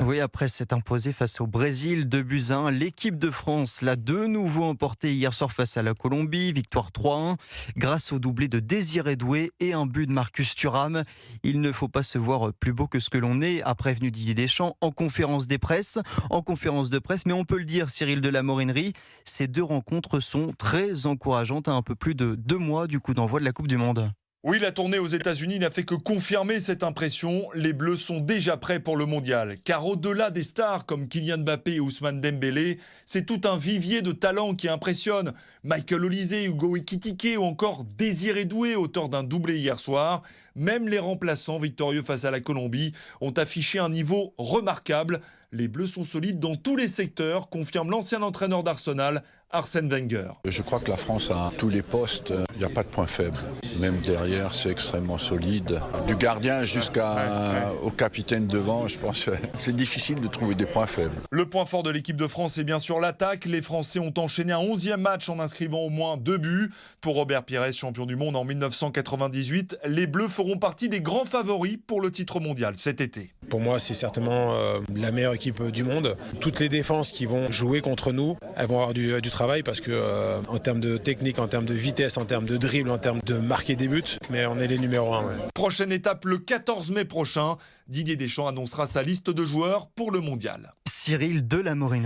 Oui, après s'être imposée face au Brésil 2-1, l'équipe de France l'a de nouveau emporté hier soir face à la Colombie, victoire 3-1, grâce au doublé de Désiré Doué et un but de Marcus Thuram. Il ne faut pas se voir plus beau que ce que l'on est, a prévenu Didier Deschamps en conférence de presse. Mais on peut le dire, Cyril de la Morinerie, ces deux rencontres sont très encourageantes à un peu plus de 2 mois du coup d'envoi de la Coupe du Monde. Oui, la tournée aux États-Unis n'a fait que confirmer cette impression. Les Bleus sont déjà prêts pour le mondial. Car au-delà des stars comme Kylian Mbappé et Ousmane Dembélé, c'est tout un vivier de talents qui impressionne. Michael Olise, Hugo Ekitike ou encore Désiré Doué, auteur d'un doublé hier soir. Même les remplaçants victorieux face à la Colombie ont affiché un niveau remarquable. Les Bleus sont solides dans tous les secteurs, confirme l'ancien entraîneur d'Arsenal, Arsène Wenger. Je crois que la France a tous les postes, il n'y a pas de point faible. Même derrière, c'est extrêmement solide. Du gardien jusqu'au capitaine devant, je pense que c'est difficile de trouver des points faibles. Le point fort de l'équipe de France est bien sûr l'attaque. Les Français ont enchaîné un 11e match en inscrivant au moins 2 buts. Pour Robert Pires, champion du monde en 1998, les Bleus feront partie des grands favoris pour le titre mondial cet été. Pour moi, c'est certainement la meilleure équipe du monde. Toutes les défenses qui vont jouer contre nous, elles vont avoir du travail parce que en termes de technique, en termes de vitesse, en termes de dribble, en termes de marquer des buts, mais on est les numéros 1. Ouais. Prochaine étape le 14 mai prochain. Didier Deschamps annoncera sa liste de joueurs pour le mondial. Cyril de la Morinerie.